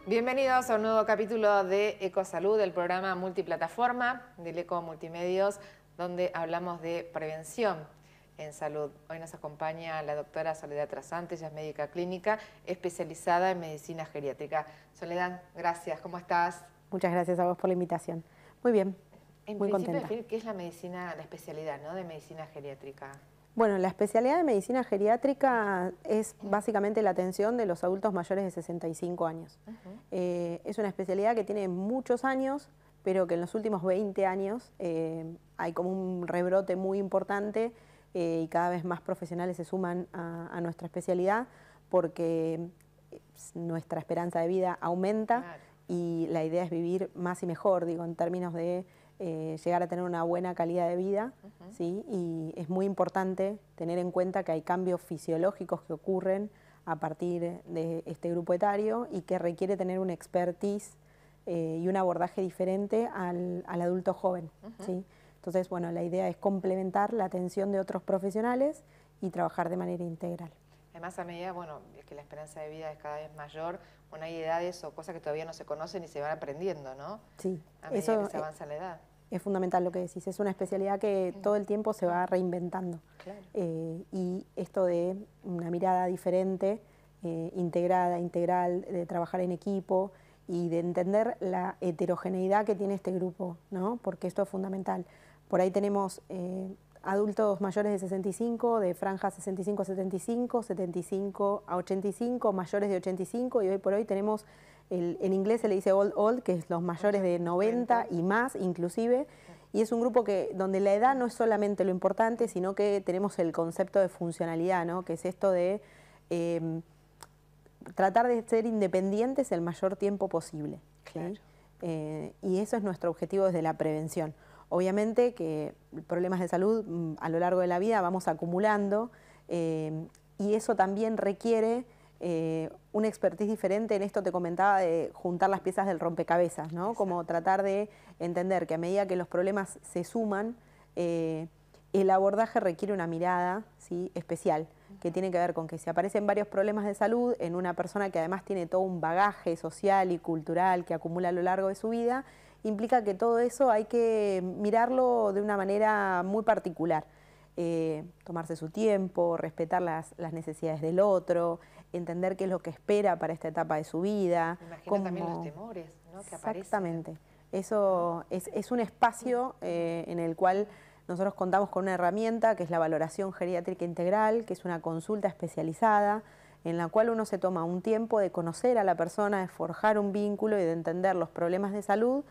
Bienvenidos a un nuevo capítulo de Ecosalud, el programa multiplataforma del Eco Multimedios, donde hablamos de prevención en salud. Hoy nos acompaña la doctora Soledad Trasante, ella es médica clínica especializada en medicina geriátrica. Soledad, gracias, ¿cómo estás? Muchas gracias a vos por la invitación. Muy bien, muy contenta. Definir qué es la medicina, la especialidad, ¿no?, de medicina geriátrica. Bueno, la especialidad de medicina geriátrica es básicamente la atención de los adultos mayores de 65 años. Es una especialidad que tiene muchos años, pero que en los últimos 20 años hay como un rebrote muy importante y cada vez más profesionales se suman a nuestra especialidad porque nuestra esperanza de vida aumenta. Claro. Y la idea es vivir más y mejor, digo, en términos de llegar a tener una buena calidad de vida, ¿sí? Y es muy importante tener en cuenta que hay cambios fisiológicos que ocurren a partir de este grupo etario y que requiere tener una expertise y un abordaje diferente al adulto joven, ¿sí? Entonces, bueno, la idea es complementar la atención de otros profesionales y trabajar de manera integral. Además, a medida, bueno, es que la esperanza de vida es cada vez mayor, bueno, hay edades o cosas que todavía no se conocen y se van aprendiendo, ¿no? Sí. A medida que se avanza la edad. Es fundamental lo que decís, es una especialidad que todo el tiempo se va reinventando. Claro. Y esto de una mirada diferente, integrada, integral, de trabajar en equipo y de entender la heterogeneidad que tiene este grupo, ¿no? Porque esto es fundamental. Por ahí tenemos adultos mayores de 65, de franja 65 a 75, 75 a 85, mayores de 85 y hoy por hoy tenemos, en inglés se le dice old, que es los mayores de 90 y más inclusive, y es un grupo donde la edad no es solamente lo importante, sino que tenemos el concepto de funcionalidad, ¿no? Que es esto de tratar de ser independientes el mayor tiempo posible, ¿sí? Claro. Y eso es nuestro objetivo desde la prevención. Obviamente que problemas de salud a lo largo de la vida vamos acumulando y eso también requiere una expertise diferente. En esto te comentaba de juntar las piezas del rompecabezas, ¿no? Como tratar de entender que a medida que los problemas se suman, el abordaje requiere una mirada, ¿sí?, especial, que tiene que ver con que si aparecen varios problemas de salud en una persona que además tiene todo un bagaje social y cultural que acumula a lo largo de su vida, implica que todo eso hay que mirarlo de una manera muy particular. Tomarse su tiempo, respetar las necesidades del otro, entender qué es lo que espera para esta etapa de su vida. Imagino también los temores, ¿no?, que aparecen. Exactamente. Eso es un espacio en el cual nosotros contamos con una herramienta que es la valoración geriátrica integral, que es una consulta especializada en la cual uno se toma un tiempo de conocer a la persona, de forjar un vínculo y de entender los problemas de salud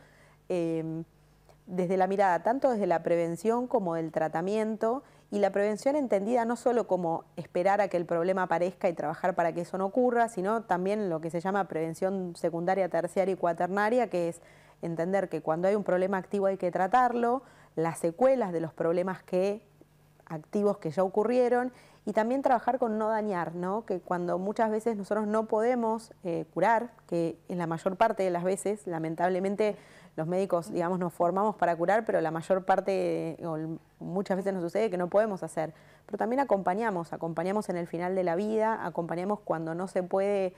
desde la mirada, tanto desde la prevención como del tratamiento, y la prevención entendida no solo como esperar a que el problema aparezca y trabajar para que eso no ocurra, sino también lo que se llama prevención secundaria, terciaria y cuaternaria, que es entender que cuando hay un problema activo hay que tratarlo, las secuelas de los problemas activos que ya ocurrieron, y también trabajar con no dañar, ¿no? Que cuando muchas veces nosotros no podemos curar, que en la mayor parte de las veces, lamentablemente, los médicos, digamos, nos formamos para curar, pero la mayor parte, o muchas veces nos sucede que no podemos hacer. Pero también acompañamos en el final de la vida, acompañamos cuando no se puede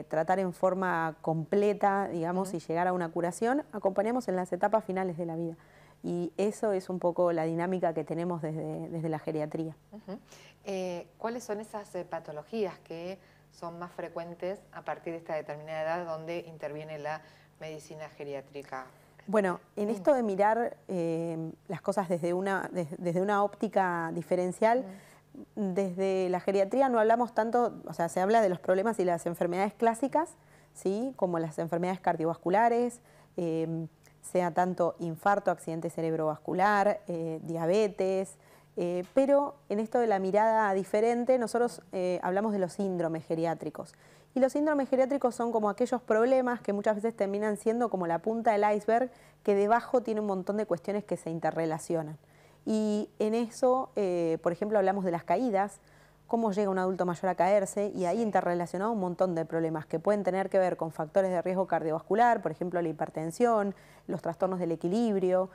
tratar en forma completa, digamos, y llegar a una curación, acompañamos en las etapas finales de la vida. Y eso es un poco la dinámica que tenemos desde la geriatría. ¿Cuáles son esas patologías que son más frecuentes a partir de esta determinada edad donde interviene la medicina geriátrica? Bueno, en esto de mirar las cosas desde una óptica diferencial, desde la geriatría no hablamos tanto, o sea, se habla de los problemas y las enfermedades clásicas, ¿sí?, como las enfermedades cardiovasculares, sea tanto infarto, accidente cerebrovascular, diabetes, pero en esto de la mirada diferente nosotros hablamos de los síndromes geriátricos. Y los síndromes geriátricos son como aquellos problemas que muchas veces terminan siendo como la punta del iceberg, que debajo tiene un montón de cuestiones que se interrelacionan. Y en eso, por ejemplo, hablamos de las caídas, cómo llega un adulto mayor a caerse, y ahí interrelacionado un montón de problemas que pueden tener que ver con factores de riesgo cardiovascular, por ejemplo la hipertensión, los trastornos del equilibrio,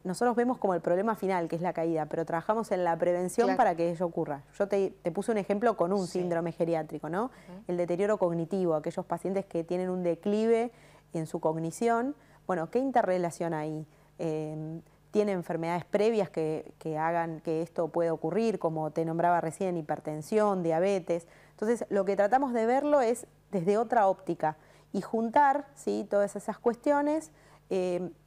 nosotros vemos como el problema final, que es la caída, pero trabajamos en la prevención para que ello ocurra. Yo te puse un ejemplo con un síndrome geriátrico, ¿no? El deterioro cognitivo, aquellos pacientes que tienen un declive en su cognición. Bueno, ¿qué interrelación hay? Tiene enfermedades previas que hagan que esto pueda ocurrir, como te nombraba recién, hipertensión, diabetes. Entonces, lo que tratamos de verlo es desde otra óptica y juntar, ¿sí?, todas esas cuestiones,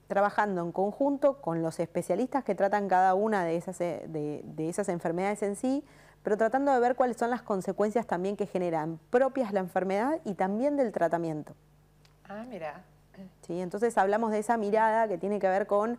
trabajando en conjunto con los especialistas que tratan cada una de esas enfermedades en sí, pero tratando de ver cuáles son las consecuencias también que generan propias la enfermedad y también del tratamiento. Ah, mira. ¿Sí? Entonces hablamos de esa mirada que tiene que ver con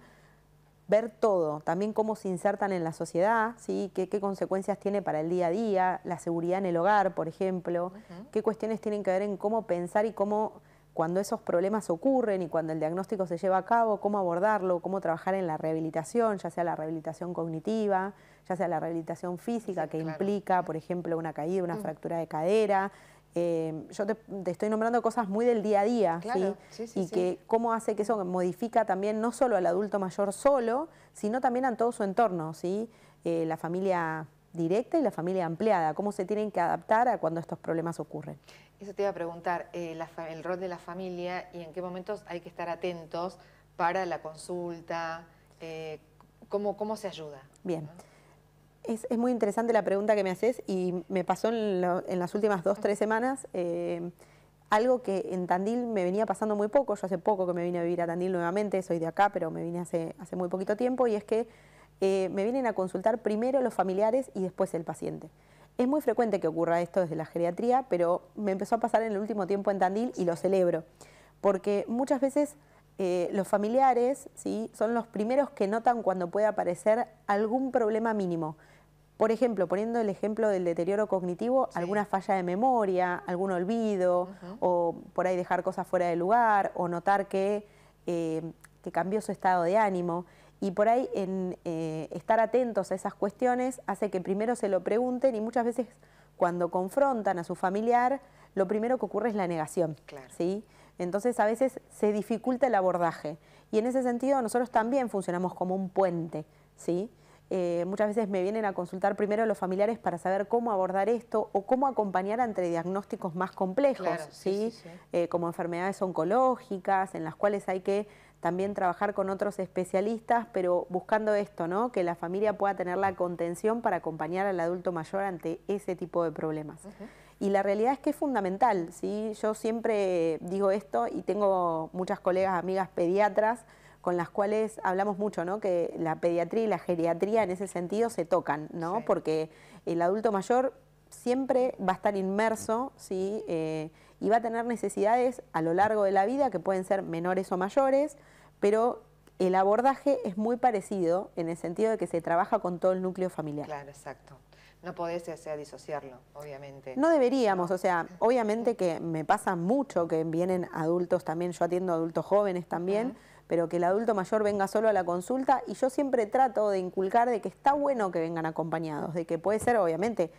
ver todo, también cómo se insertan en la sociedad, ¿sí? qué consecuencias tiene para el día a día, la seguridad en el hogar, por ejemplo, qué cuestiones tienen que ver en cómo pensar y cómo, cuando esos problemas ocurren y cuando el diagnóstico se lleva a cabo, cómo abordarlo, cómo trabajar en la rehabilitación, ya sea la rehabilitación cognitiva, ya sea la rehabilitación física, que implica, por ejemplo, una caída, una fractura de cadera. Yo te estoy nombrando cosas muy del día a día, ¿sí? Que cómo hace que eso modifica también no solo al adulto mayor solo, sino también a todo su entorno, ¿sí? La familia directa y la familia ampliada, cómo se tienen que adaptar a cuando estos problemas ocurren. Eso te iba a preguntar, el rol de la familia y en qué momentos hay que estar atentos para la consulta, cómo se ayuda. Bien. ¿No? Es muy interesante la pregunta que me haces y me pasó en las últimas 2 o 3 semanas algo que en Tandil me venía pasando muy poco. Yo hace poco que me vine a vivir a Tandil nuevamente, soy de acá, pero me vine hace muy poquito tiempo, y es que me vienen a consultar primero los familiares y después el paciente. Es muy frecuente que ocurra esto desde la geriatría, pero me empezó a pasar en el último tiempo en Tandil y lo celebro, porque muchas veces los familiares, ¿sí?, son los primeros que notan cuando puede aparecer algún problema mínimo. Por ejemplo, poniendo el ejemplo del deterioro cognitivo, alguna falla de memoria, algún olvido, o por ahí dejar cosas fuera de lugar, o notar que cambió su estado de ánimo. Y por ahí estar atentos a esas cuestiones hace que primero se lo pregunten, y muchas veces cuando confrontan a su familiar, lo primero que ocurre es la negación, ¿sí? Entonces a veces se dificulta el abordaje. Y en ese sentido nosotros también funcionamos como un puente, ¿sí? Muchas veces me vienen a consultar primero los familiares para saber cómo abordar esto o cómo acompañar ante diagnósticos más complejos, como enfermedades oncológicas, en las cuales hay que también trabajar con otros especialistas, pero buscando esto, ¿no?, que la familia pueda tener la contención para acompañar al adulto mayor ante ese tipo de problemas. Y la realidad es que es fundamental, ¿sí? Yo siempre digo esto y tengo muchas colegas, amigas pediatras, con las cuales hablamos mucho, ¿no?, que la pediatría y la geriatría en ese sentido se tocan, ¿no? Porque el adulto mayor siempre va a estar inmerso, ¿sí?, y va a tener necesidades a lo largo de la vida que pueden ser menores o mayores, pero el abordaje es muy parecido en el sentido de que se trabaja con todo el núcleo familiar. Claro, exacto. No podés disociarlo, obviamente. No deberíamos, o sea, obviamente que me pasa mucho que vienen adultos también, yo atiendo adultos jóvenes también, pero que el adulto mayor venga solo a la consulta, y yo siempre trato de inculcar de que está bueno que vengan acompañados, de que puede ser, obviamente,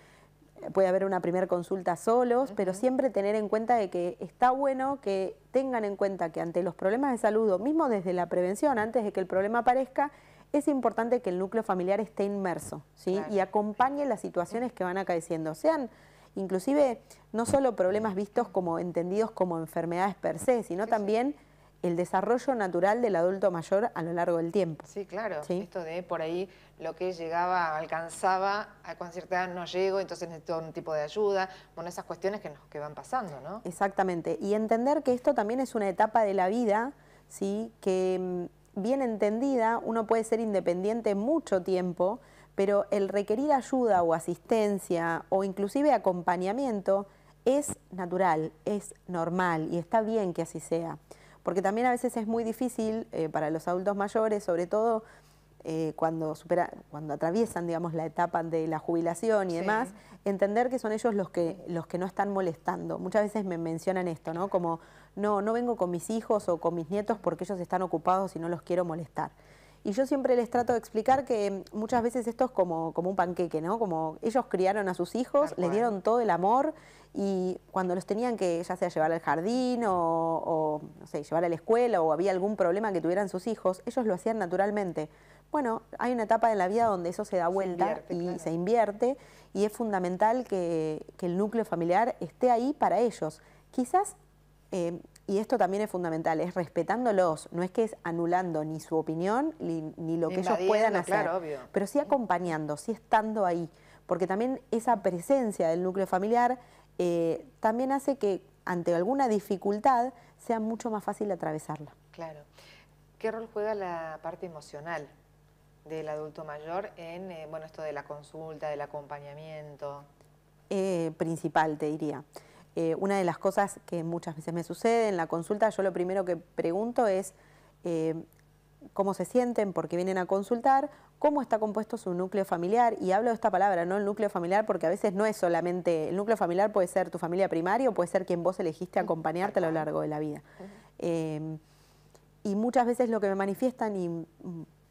puede haber una primera consulta solos, pero siempre tener en cuenta de que está bueno que tengan en cuenta que ante los problemas de salud, o mismo desde la prevención, antes de que el problema aparezca, es importante que el núcleo familiar esté inmerso, ¿sí? Y acompañe las situaciones que van acaeciendo, sean inclusive no solo problemas vistos como entendidos como enfermedades per se, sino también el desarrollo natural del adulto mayor a lo largo del tiempo. Sí, claro. Esto de por ahí lo que llegaba, alcanzaba, con cierta edad no llego, entonces necesito un tipo de ayuda. Bueno, esas cuestiones que van pasando, ¿no? Exactamente. Y entender que esto también es una etapa de la vida, ¿sí?, que bien entendida uno puede ser independiente mucho tiempo, pero el requerir ayuda o asistencia o inclusive acompañamiento es natural, es normal y está bien que así sea. Porque también a veces es muy difícil para los adultos mayores, sobre todo cuando atraviesan, digamos, la etapa de la jubilación y demás, entender que son ellos los que no están molestando. Muchas veces me mencionan esto, ¿no? Como, no vengo con mis hijos o con mis nietos porque ellos están ocupados y no los quiero molestar. Y yo siempre les trato de explicar que muchas veces esto es como un panqueque, ¿no? Como ellos criaron a sus hijos, les dieron todo el amor y cuando los tenían que ya sea llevar al jardín o no sé, llevar a la escuela o había algún problema que tuvieran sus hijos, ellos lo hacían naturalmente. Bueno, hay una etapa de la vida donde eso se da vuelta se invierte y es fundamental que el núcleo familiar esté ahí para ellos. Quizás, y esto también es fundamental, es respetándolos, no es que es anulando ni su opinión ni lo que ellos puedan hacer, claro, obvio. Pero sí acompañando, sí estando ahí, porque también esa presencia del núcleo familiar también hace que ante alguna dificultad sea mucho más fácil atravesarla. Claro. ¿Qué rol juega la parte emocional del adulto mayor en bueno, esto de la consulta, del acompañamiento? Principal, te diría. Una de las cosas que muchas veces me sucede en la consulta, yo lo primero que pregunto es cómo se sienten, por qué vienen a consultar, cómo está compuesto su núcleo familiar, y hablo de esta palabra, ¿no? El núcleo familiar, porque a veces no es solamente, el núcleo familiar puede ser tu familia primaria o puede ser quien vos elegiste acompañarte a lo largo de la vida. Y muchas veces lo que me manifiestan, y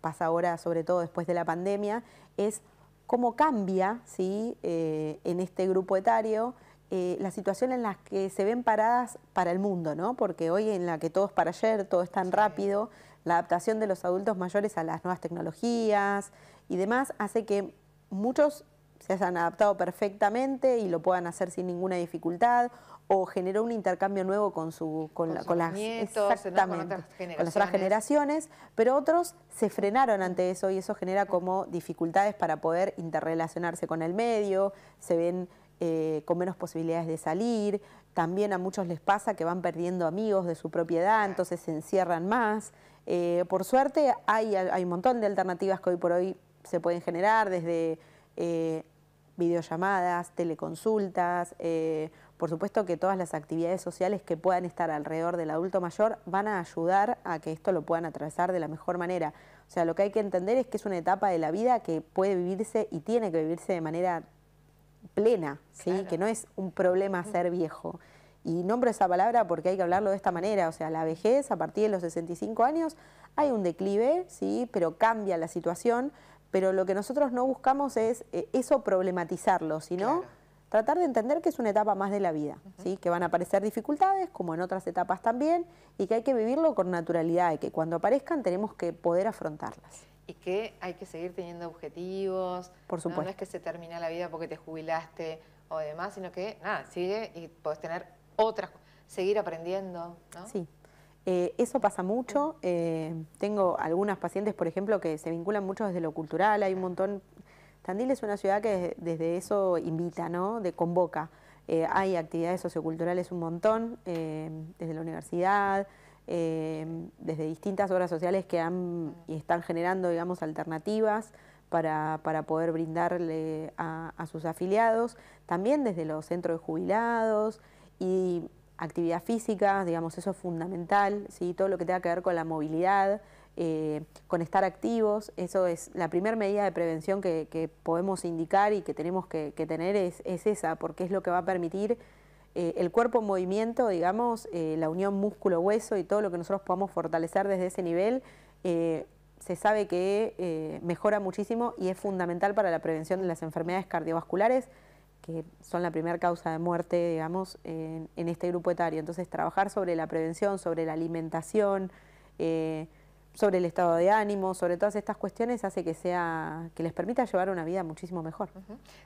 pasa ahora sobre todo después de la pandemia, es cómo cambia, ¿sí? En este grupo etario la situación en la que se ven paradas para el mundo, ¿no? Porque hoy en la que todo es para ayer, todo es tan rápido, la adaptación de los adultos mayores a las nuevas tecnologías y demás hace que muchos se hayan adaptado perfectamente y lo puedan hacer sin ninguna dificultad, o generó un intercambio nuevo con las nietos, exactamente, ¿no? con las otras generaciones, pero otros se frenaron ante eso y eso genera como dificultades para poder interrelacionarse con el medio, se ven con menos posibilidades de salir. También a muchos les pasa que van perdiendo amigos de su propiedad, entonces se encierran más. Por suerte hay un montón de alternativas que hoy por hoy se pueden generar, desde videollamadas, teleconsultas, por supuesto que todas las actividades sociales que puedan estar alrededor del adulto mayor van a ayudar a que esto lo puedan atravesar de la mejor manera. O sea, lo que hay que entender es que es una etapa de la vida que puede vivirse y tiene que vivirse de manera plena, ¿sí? Claro. Que no es un problema ser viejo. Y nombro esa palabra porque hay que hablarlo de esta manera, o sea, la vejez a partir de los 65 años hay un declive, ¿sí? Pero cambia la situación, pero lo que nosotros no buscamos es eso problematizarlo, sino tratar de entender que es una etapa más de la vida, ¿sí? Que van a aparecer dificultades, como en otras etapas también, y que hay que vivirlo con naturalidad, y que cuando aparezcan tenemos que poder afrontarlas. Y que hay que seguir teniendo objetivos. Por supuesto. No es que se termina la vida porque te jubilaste o demás, sino que nada, sigue y podés tener otras, seguir aprendiendo, ¿no? Sí, eso pasa mucho. Tengo algunas pacientes, por ejemplo, que se vinculan mucho desde lo cultural, hay un montón. Tandil es una ciudad que desde eso invita, ¿no? Convoca. Hay actividades socioculturales un montón, desde la universidad, desde distintas obras sociales que han y están generando, digamos, alternativas para poder brindarle a sus afiliados, también desde los centros de jubilados y actividad física, digamos, eso es fundamental, ¿sí? Todo lo que tenga que ver con la movilidad, con estar activos, eso es la primera medida de prevención que podemos indicar y que tenemos que tener es esa, porque es lo que va a permitir el cuerpo en movimiento, digamos, la unión músculo-hueso y todo lo que nosotros podamos fortalecer desde ese nivel, se sabe que mejora muchísimo y es fundamental para la prevención de las enfermedades cardiovasculares, que son la primera causa de muerte, digamos, en este grupo etario. Entonces, trabajar sobre la prevención, sobre la alimentación, sobre el estado de ánimo, sobre todas estas cuestiones hace que les permita llevar una vida muchísimo mejor.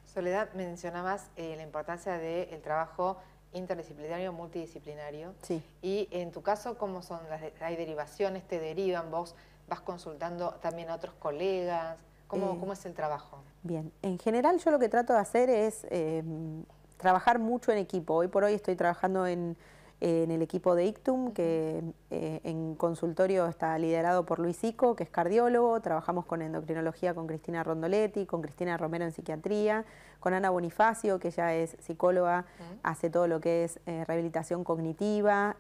Soledad, mencionabas la importancia del trabajo interdisciplinario, multidisciplinario. Sí. Y en tu caso, ¿cómo son? ¿Hay derivaciones? ¿Te derivan? ¿Vos vas consultando también a otros colegas? ¿Cómo es el trabajo? Bien, en general yo lo que trato de hacer es trabajar mucho en equipo. Hoy por hoy estoy trabajando en el equipo de ICTUM, que en consultorio está liderado por Luis Ico, que es cardiólogo. Trabajamos con endocrinología con Cristina Rondoletti, con Cristina Romero en psiquiatría, con Ana Bonifacio, que ella es psicóloga, hace todo lo que es rehabilitación cognitiva,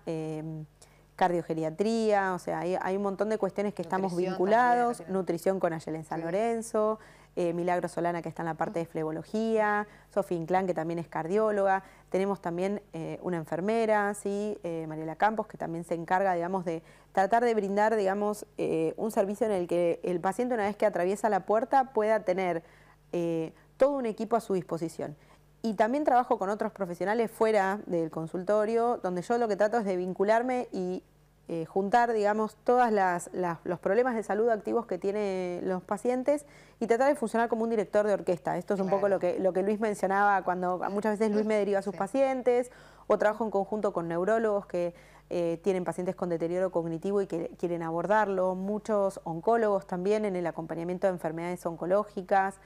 cardiogeriatría, o sea, hay un montón de cuestiones que estamos vinculados, también, nutrición con Ayelen San Lorenzo, Milagro Solana, que está en la parte de flebología, Sofía Inclán, que también es cardióloga, tenemos también una enfermera, ¿sí? Mariela Campos, que también se encarga, digamos, de tratar de brindar, digamos, un servicio en el que el paciente, una vez que atraviesa la puerta, pueda tener todo un equipo a su disposición. Y también trabajo con otros profesionales fuera del consultorio, donde yo lo que trato es de vincularme y juntar, digamos, todos los problemas de salud activos que tienen los pacientes y tratar de funcionar como un director de orquesta. Esto es un poco lo que Luis mencionaba, cuando muchas veces Luis me deriva a sus pacientes, o trabajo en conjunto con neurólogos que tienen pacientes con deterioro cognitivo y que quieren abordarlo, muchos oncólogos también en el acompañamiento de enfermedades oncológicas,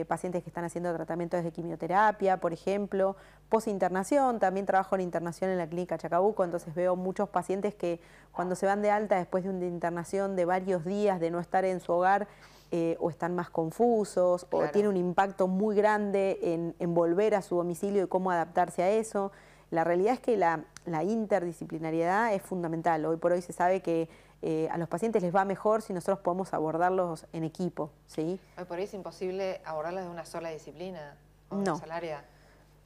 pacientes que están haciendo tratamientos de quimioterapia, por ejemplo, posinternación, también trabajo en internación en la clínica Chacabuco, entonces veo muchos pacientes que cuando se van de alta después de una internación de varios días de no estar en su hogar, o están más confusos, o tiene un impacto muy grande en volver a su domicilio y cómo adaptarse a eso. La realidad es que la interdisciplinariedad es fundamental. Hoy por hoy se sabe que a los pacientes les va mejor si nosotros podemos abordarlos en equipo, ¿sí? Hoy por hoy es imposible abordarlos de una sola disciplina o no. de un sola área.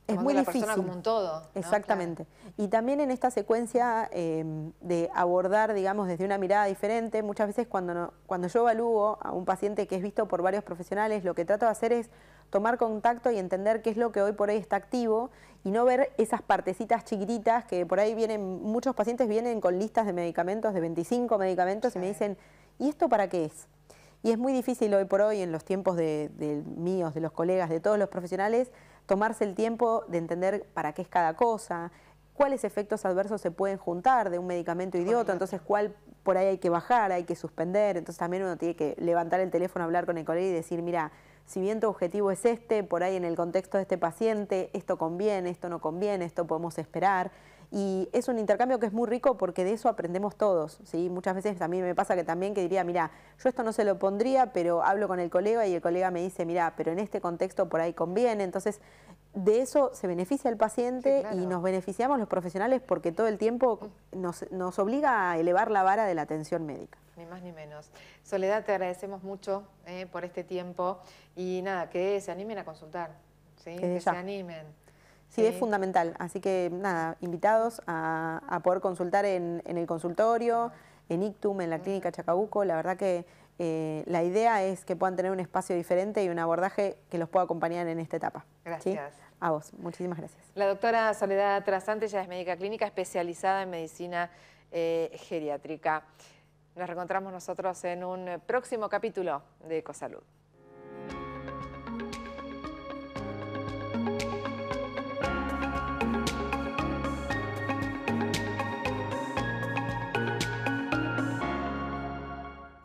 Es muy difícil. La persona como un todo, ¿no? Exactamente. Claro. Y también en esta secuencia de abordar, digamos, desde una mirada diferente, muchas veces cuando yo evalúo a un paciente que es visto por varios profesionales, lo que trato de hacer es tomar contacto y entender qué es lo que hoy por hoy está activo y no ver esas partecitas chiquititas que por ahí vienen, muchos pacientes vienen con listas de medicamentos, de 25 medicamentos, y me dicen, ¿y esto para qué es? Y es muy difícil hoy por hoy, en los tiempos de míos, de los colegas, de todos los profesionales, tomarse el tiempo de entender para qué es cada cosa, cuáles efectos adversos se pueden juntar de un medicamento y de otro, entonces cuál por ahí hay que bajar, hay que suspender, entonces también uno tiene que levantar el teléfono, hablar con el colega y decir, mira, si bien tu objetivo es este, por ahí en el contexto de este paciente, esto conviene, esto no conviene, esto podemos esperar. Y es un intercambio que es muy rico porque de eso aprendemos todos, ¿sí? Muchas veces a mí me pasa que también que diría, mira, yo esto no se lo pondría, pero hablo con el colega y el colega me dice, mira, pero en este contexto por ahí conviene. Entonces, de eso se beneficia el paciente, sí, claro, y nos beneficiamos los profesionales porque todo el tiempo nos obliga a elevar la vara de la atención médica. Ni más ni menos. Soledad, te agradecemos mucho por este tiempo y nada, que se animen a consultar, ¿sí? Que se animen. Sí, es fundamental. Así que nada, invitados a poder consultar en el consultorio, en ICTUM, en la clínica Chacabuco. La verdad que la idea es que puedan tener un espacio diferente y un abordaje que los pueda acompañar en esta etapa. Gracias. ¿Sí? A vos, muchísimas gracias. La doctora Soledad Trasante, ella es médica clínica especializada en medicina geriátrica. Nos reencontramos nosotros en un próximo capítulo de Ecosalud.